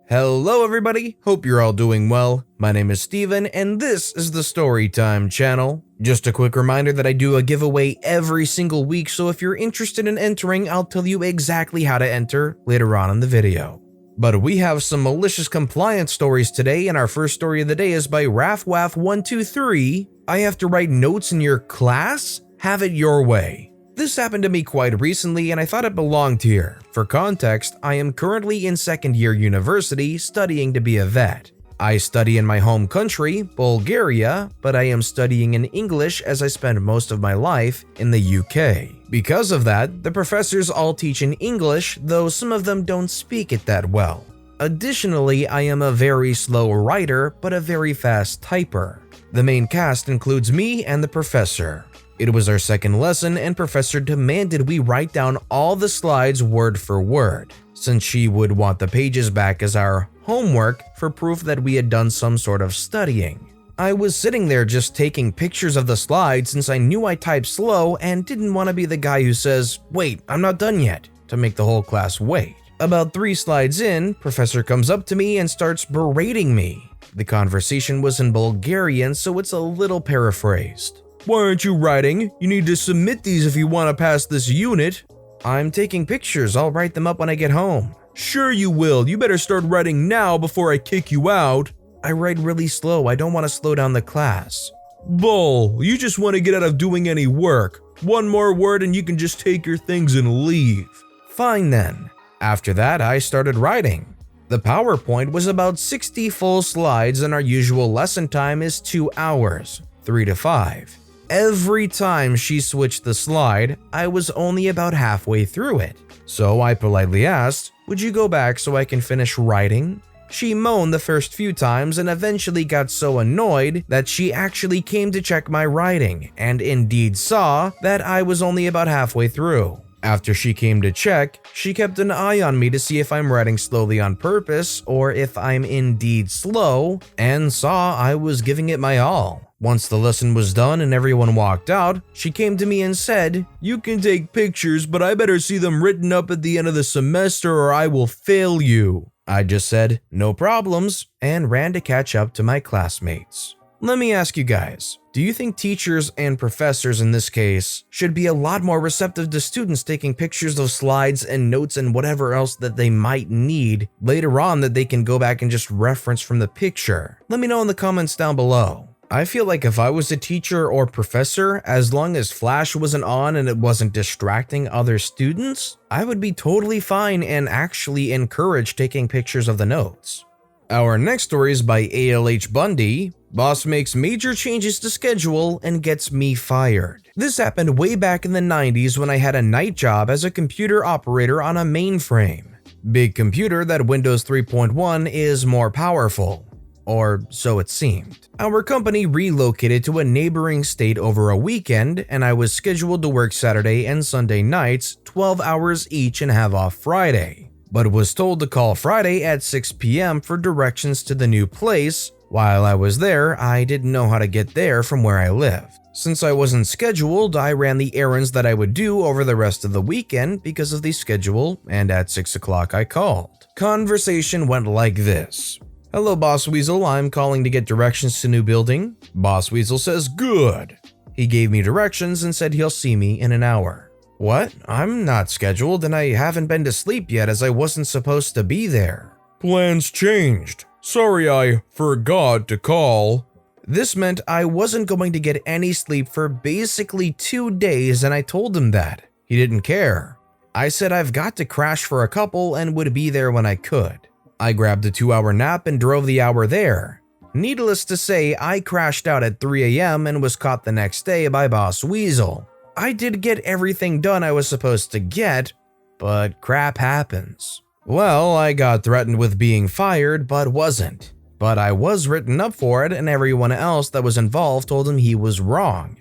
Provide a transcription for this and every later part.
Hello everybody, hope you're all doing well. My name is Steven and this is the Storytime channel. Just a quick reminder that I do a giveaway every single week, so if you're interested in entering, I'll tell you exactly how to enter later on in the video. But we have some malicious compliance stories today, and our first story of the day is by RafWaf123. I have to write notes in your class? Have it your way. This happened to me quite recently and I thought it belonged here. For context, I am currently in second year university studying to be a vet. I study in my home country, Bulgaria, but I am studying in English as I spend most of my life in the UK. Because of that, the professors all teach in English, though some of them don't speak it that well. Additionally, I am a very slow writer, but a very fast typer. The main cast includes me and the professor. It was our second lesson and professor demanded we write down all the slides word for word, since she would want the pages back as our homework for proof that we had done some sort of studying. I was sitting there just taking pictures of the slides since I knew I typed slow and didn't want to be the guy who says, "Wait, I'm not done yet," to make the whole class wait. About 3 slides in, professor comes up to me and starts berating me. The conversation was in Bulgarian, so it's a little paraphrased. "Why aren't you writing? You need to submit these if you want to pass this unit." "I'm taking pictures, I'll write them up when I get home." "Sure you will, you better start writing now before I kick you out." "I write really slow, I don't want to slow down the class." "Bull, you just want to get out of doing any work. One more word and you can just take your things and leave." "Fine then." After that, I started writing. The PowerPoint was about 60 full slides and our usual lesson time is 2 hours, 3 to 5. Every time she switched the slide, I was only about halfway through it. So I politely asked, "Would you go back so I can finish writing?" She moaned the first few times and eventually got so annoyed that she actually came to check my writing and indeed saw that I was only about halfway through. After she came to check, she kept an eye on me to see if I'm writing slowly on purpose or if I'm indeed slow, and saw I was giving it my all. Once the lesson was done and everyone walked out, she came to me and said, "You can take pictures, but I better see them written up at the end of the semester or I will fail you." I just said, "No problems," and ran to catch up to my classmates. Let me ask you guys, do you think teachers and professors in this case should be a lot more receptive to students taking pictures of slides and notes and whatever else that they might need later on that they can go back and just reference from the picture? Let me know in the comments down below. I feel like if I was a teacher or professor, as long as Flash wasn't on and it wasn't distracting other students, I would be totally fine and actually encourage taking pictures of the notes. Our next story is by alhbundy. Boss makes major changes to schedule and gets me fired. This happened way back in the 90s when I had a night job as a computer operator on a mainframe. Big computer that Windows 3.1 is more powerful. Or so it seemed. Our company relocated to a neighboring state over a weekend, and I was scheduled to work Saturday and Sunday nights, 12 hours each, and have off Friday. But was told to call Friday at 6 p.m. for directions to the new place. While I was there, I didn't know how to get there from where I lived. Since I wasn't scheduled, I ran the errands that I would do over the rest of the weekend because of the schedule, and at 6 o'clock I called. Conversation went like this. "Hello, Boss Weasel, I'm calling to get directions to new building." Boss Weasel says, "Good." He gave me directions and said he'll see me in an hour. What? I'm not scheduled and I haven't been to sleep yet as I wasn't supposed to be there. "Plans changed. Sorry, I forgot to call." This meant I wasn't going to get any sleep for basically 2 days, and I told him that. He didn't care. I said I've got to crash for a couple and would be there when I could. I grabbed a 2-hour nap and drove the hour there. Needless to say, I crashed out at 3 a.m. and was caught the next day by Boss Weasel. I did get everything done I was supposed to get, but crap happens. Well, I got threatened with being fired, but wasn't. But I was written up for it, and everyone else that was involved told him he was wrong.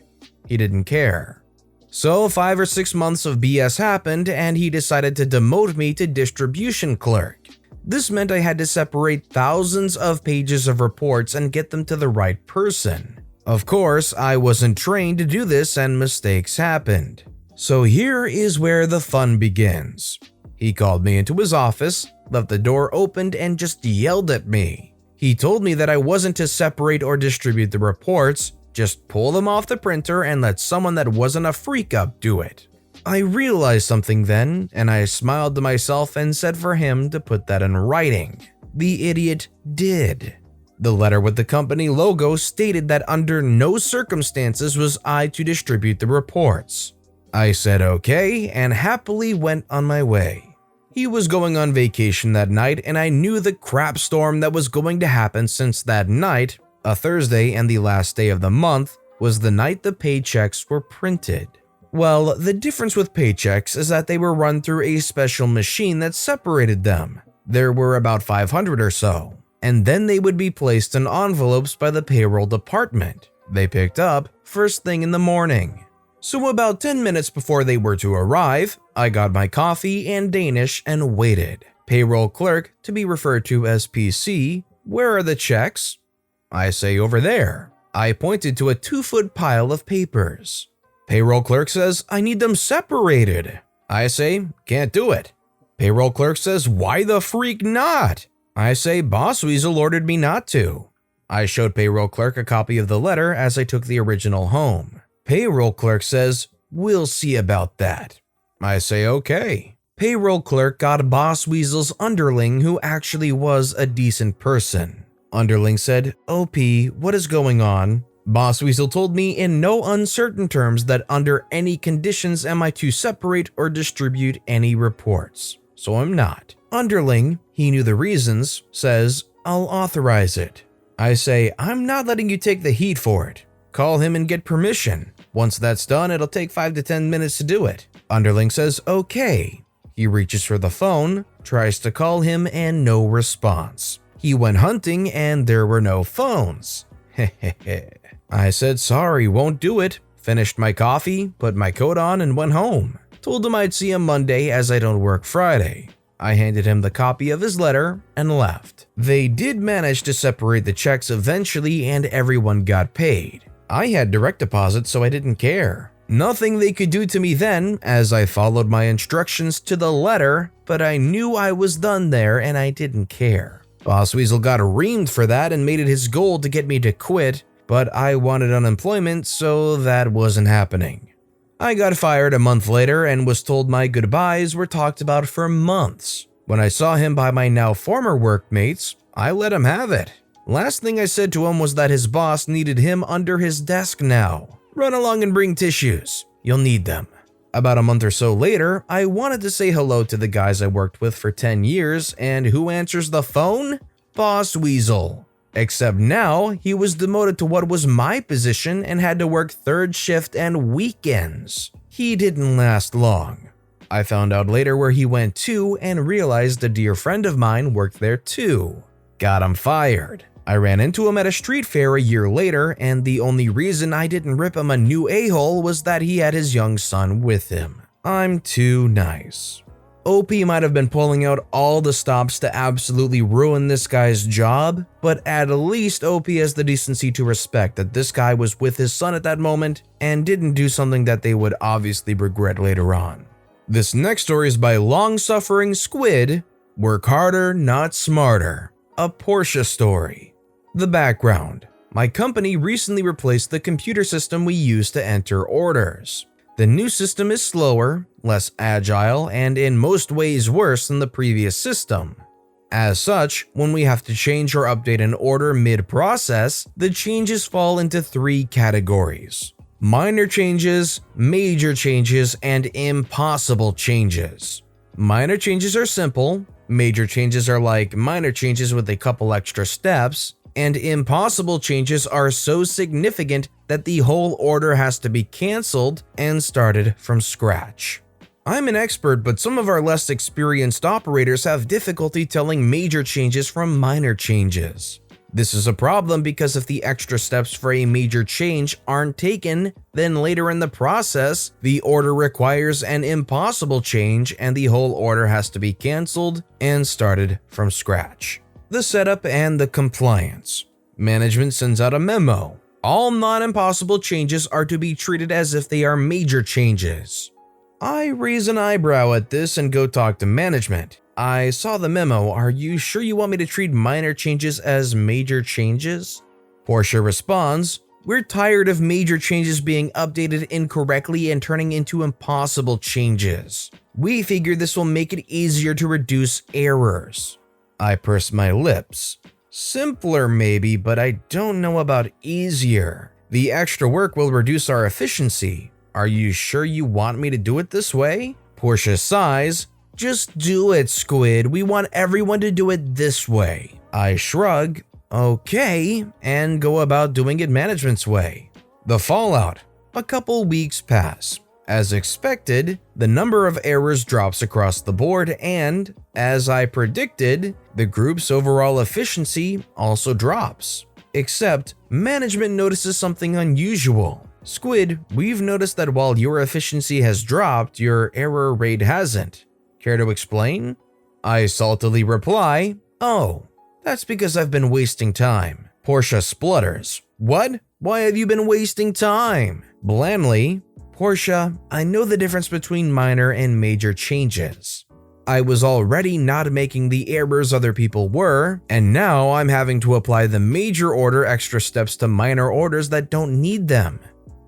He didn't care. So 5 or 6 months of BS happened, and he decided to demote me to distribution clerk. This meant I had to separate thousands of pages of reports and get them to the right person. Of course, I wasn't trained to do this and mistakes happened. So here is where the fun begins. He called me into his office, left the door opened and just yelled at me. He told me that I wasn't to separate or distribute the reports, just pull them off the printer and let someone that wasn't a freak up do it. I realized something then, and I smiled to myself and said for him to put that in writing. The idiot did. The letter with the company logo stated that under no circumstances was I to distribute the reports. I said okay and happily went on my way. He was going on vacation that night, and I knew the crap storm that was going to happen since that night, a Thursday and the last day of the month, was the night the paychecks were printed. Well, the difference with paychecks is that they were run through a special machine that separated them. There were about 500 or so, and then they would be placed in envelopes by the payroll department. They picked up first thing in the morning. So about 10 minutes before they were to arrive, I got my coffee and Danish and waited. Payroll clerk, to be referred to as PC, where are the checks? I say over there. I pointed to a 2-foot pile of papers. Payroll clerk says I need them separated. I say can't do it. Payroll clerk says why the freak not? I say Boss Weasel ordered me not to. I showed payroll clerk a copy of the letter as I took the original home. Payroll clerk says, we'll see about that. I say okay. Payroll clerk got Boss Weasel's underling, who actually was a decent person. Underling said, OP, what is going on? Boss Weasel told me in no uncertain terms that under any conditions am I to separate or distribute any reports. So I'm not. Underling, he knew the reasons, says, I'll authorize it. I say, I'm not letting you take the heat for it. Call him and get permission. Once that's done, it'll take 5 to 10 minutes to do it. Underling says, okay. He reaches for the phone, tries to call him, and no response. He went hunting and there were no phones. Hehehe. I said, sorry, won't do it. Finished my coffee, put my coat on, and went home. Told him I'd see him Monday as I don't work Friday. I handed him the copy of his letter and left. They did manage to separate the checks eventually and everyone got paid. I had direct deposit, so I didn't care. Nothing they could do to me then, as I followed my instructions to the letter, but I knew I was done there and I didn't care. Boss Weasel got reamed for that and made it his goal to get me to quit, but I wanted unemployment, so that wasn't happening. I got fired a month later and was told my goodbyes were talked about for months. When I saw him by my now former workmates, I let him have it. Last thing I said to him was that his boss needed him under his desk now. Run along and bring tissues. You'll need them. About a month or so later, I wanted to say hello to the guys I worked with for 10 years, and who answers the phone? Boss Weasel. Except now, he was demoted to what was my position and had to work third shift and weekends. He didn't last long. I found out later where he went to and realized a dear friend of mine worked there too. Got him fired. I ran into him at a street fair a year later, and the only reason I didn't rip him a new a-hole was that he had his young son with him. I'm too nice. OP might have been pulling out all the stops to absolutely ruin this guy's job, but at least OP has the decency to respect that this guy was with his son at that moment and didn't do something that they would obviously regret later on. This next story is by LongSufferingSquid, Work Harder, Not Smarter, a Portia story. The background: my company recently replaced the computer system we use to enter orders. The new system is slower, less agile, and in most ways worse than the previous system. As such, when we have to change or update an order mid-process, the changes fall into 3 categories: minor changes, major changes, and impossible changes. Minor changes are simple, major changes are like minor changes with a couple extra steps, and impossible changes are so significant that the whole order has to be cancelled and started from scratch. I'm an expert, but some of our less experienced operators have difficulty telling major changes from minor changes. This is a problem because if the extra steps for a major change aren't taken, then later in the process, the order requires an impossible change and the whole order has to be cancelled and started from scratch. The setup and the compliance. Management sends out a memo. All non-impossible changes are to be treated as if they are major changes. I raise an eyebrow at this and go talk to management. I saw the memo. Are you sure you want me to treat minor changes as major changes? Portia responds, we're tired of major changes being updated incorrectly and turning into impossible changes. We figure this will make it easier to reduce errors. I purse my lips. Simpler maybe, but I don't know about easier. The extra work will reduce our efficiency. Are you sure you want me to do it this way? Portia sighs. Just do it, Squid. We want everyone to do it this way. I shrug. Okay, and go about doing it management's way. The fallout. A couple weeks pass. As expected, the number of errors drops across the board and, as I predicted, the group's overall efficiency also drops. Except, management notices something unusual. Squid, we've noticed that while your efficiency has dropped, your error rate hasn't. Care to explain? I saltily reply, oh, that's because I've been wasting time. Portia splutters. What? Why have you been wasting time? Blandly, Portia, I know the difference between minor and major changes. I was already not making the errors other people were, and now I'm having to apply the major order extra steps to minor orders that don't need them.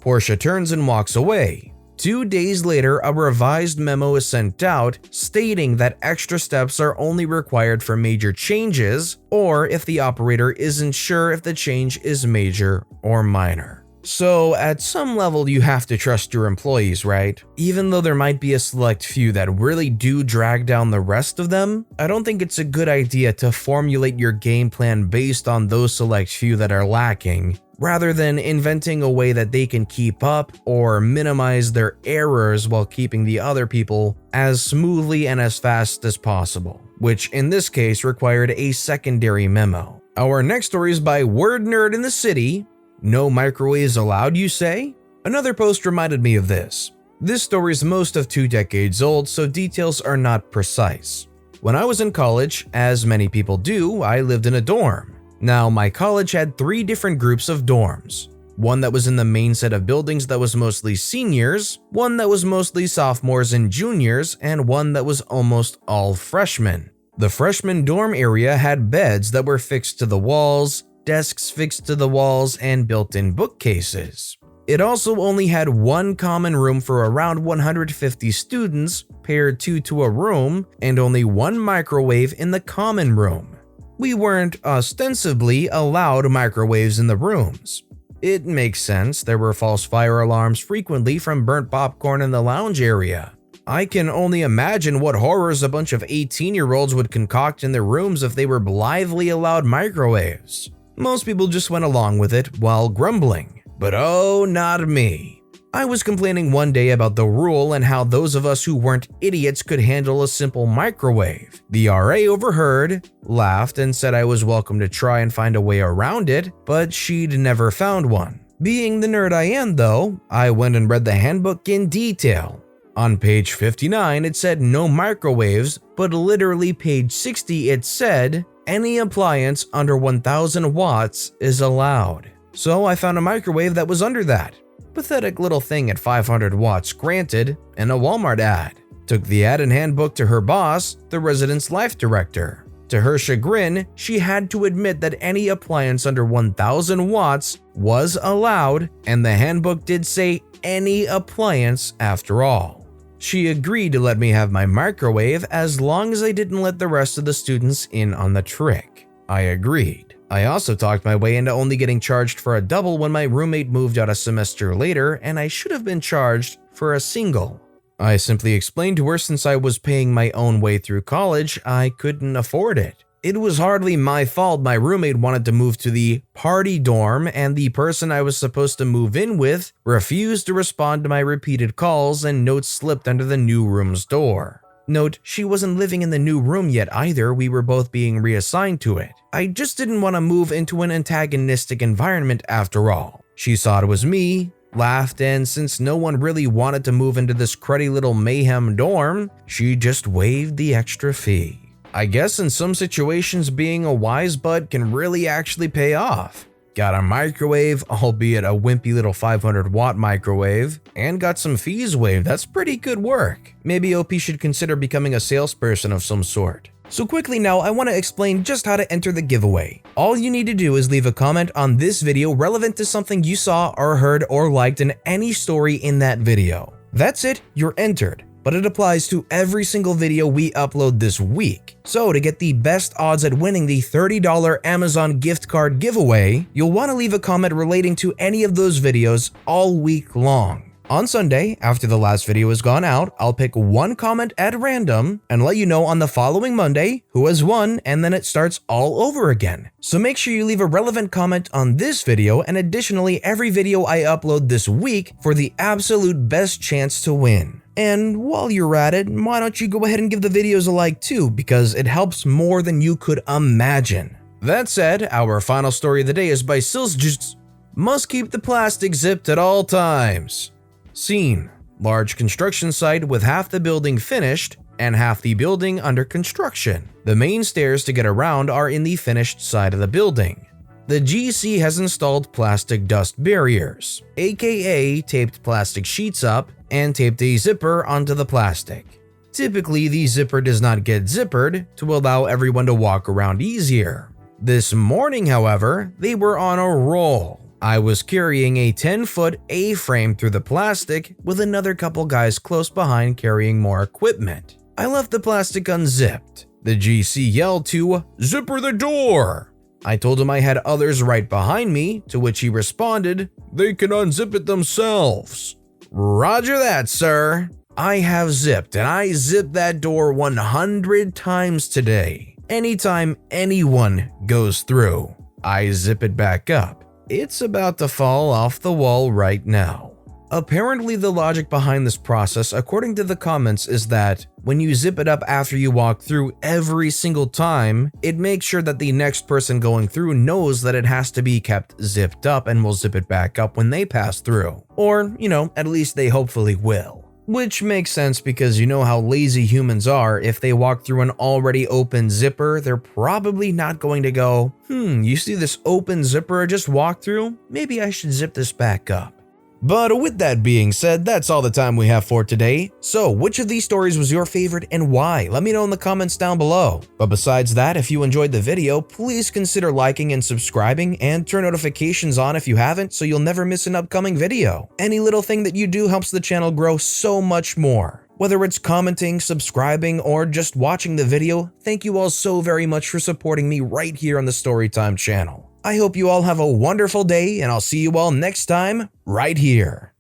Portia turns and walks away. 2 days later, a revised memo is sent out stating that extra steps are only required for major changes or if the operator isn't sure if the change is major or minor. So at some level you have to trust your employees, right? Even though there might be a select few that really do drag down the rest of them, I don't think it's a good idea to formulate your game plan based on those select few that are lacking, rather than inventing a way that they can keep up or minimize their errors while keeping the other people as smoothly and as fast as possible, which in this case required a secondary memo. Our next story is by Wordnerdinthecity. No microwaves allowed, you say? Another post reminded me of this. This story is most of 2 decades old, so details are not precise. When I was in college, as many people do, I lived in a dorm. Now, my college had 3 different groups of dorms. One that was in the main set of buildings that was mostly seniors, one that was mostly sophomores and juniors, and one that was almost all freshmen. The freshman dorm area had beds that were fixed to the walls, desks fixed to the walls, and built-in bookcases. It also only had one common room for around 150 students, paired 2 to a room, and only one microwave in the common room. We weren't ostensibly allowed microwaves in the rooms. It makes sense, there were false fire alarms frequently from burnt popcorn in the lounge area. I can only imagine what horrors a bunch of 18-year-olds would concoct in their rooms if they were blithely allowed microwaves. Most people just went along with it while grumbling, but oh, not me. I was complaining one day about the rule and how those of us who weren't idiots could handle a simple microwave. The RA overheard, laughed, and said I was welcome to try and find a way around it, but she'd never found one. Being the nerd I am though, I went and read the handbook in detail. On page 59 it said no microwaves, but literally page 60 it said any appliance under 1000 watts is allowed. So I found a microwave that was under that. Pathetic little thing at 500 watts granted, and a Walmart ad. Took the ad and handbook to her boss, the residence life director. To her chagrin, she had to admit that any appliance under 1000 watts was allowed, and the handbook did say any appliance after all. She agreed to let me have my microwave as long as I didn't let the rest of the students in on the trick. I agreed. I also talked my way into only getting charged for a double when my roommate moved out a semester later, and I should have been charged for a single. I simply explained to her since I was paying my own way through college, I couldn't afford it. It was hardly my fault my roommate wanted to move to the party dorm, and the person I was supposed to move in with refused to respond to my repeated calls, and notes slipped under the new room's door. Note, she wasn't living in the new room yet either, we were both being reassigned to it. I just didn't want to move into an antagonistic environment after all. She saw it was me, laughed, and since no one really wanted to move into this cruddy little mayhem dorm, she just waived the extra fee. I guess in some situations being a wise bud can really actually pay off. got a microwave, albeit a wimpy little 500-watt microwave, and got some fees waived. That's pretty good work. Maybe OP should consider becoming a salesperson of some sort. So quickly now, I want to explain just how to enter the giveaway. All you need to do is leave a comment on this video relevant to something you saw or heard or liked in any story in that video. That's it, you're entered. But it applies to every single video we upload this week. So to get the best odds at winning the $30 Amazon gift card giveaway, you'll want to leave a comment relating to any of those videos all week long. On Sunday, after the last video has gone out, I'll pick one comment at random and let you know on the following Monday who has won, and then it starts all over again. So make sure you leave a relevant comment on this video and additionally every video I upload this week for the absolute best chance to win. And while you're at it, why don't you go ahead and give the videos a like too, because it helps more than you could imagine. That said, our final story of the day is by stilsjx. Must keep the plastic zipped at all times. Scene: large construction site with half the building finished and half the building under construction. The main stairs to get around are in the finished side of the building. The GC has installed plastic dust barriers, aka taped plastic sheets up and taped a zipper onto the plastic. Typically, the zipper does not get zippered to allow everyone to walk around easier. This morning, however, they were on a roll. I was carrying a 10-foot A-frame through the plastic with another couple guys close behind carrying more equipment. I left the plastic unzipped. The GC yelled to "Zipper the door!" I told him I had others right behind me, to which he responded, "They can unzip it themselves." Roger that, sir. I have zipped, and I zipped that door 100 times today. Anytime anyone goes through, I zip it back up. It's about to fall off the wall right now. Apparently, the logic behind this process, according to the comments, is that when you zip it up after you walk through every single time, it makes sure that the next person going through knows that it has to be kept zipped up and will zip it back up when they pass through. Or, at least they hopefully will. Which makes sense because you know how lazy humans are. If they walk through an already open zipper, they're probably not going to go, you see this open zipper I just walked through? Maybe I should zip this back up. But with that being said, that's all the time we have for today. So which of these stories was your favorite and why? Let me know in the comments down below. But besides that, if you enjoyed the video, please consider liking and subscribing and turn notifications on if you haven't so you'll never miss an upcoming video. Any little thing that you do helps the channel grow so much more. Whether it's commenting, subscribing, or just watching the video, thank you all so very much for supporting me right here on the Storytime channel. I hope you all have a wonderful day, and I'll see you all next time, right here.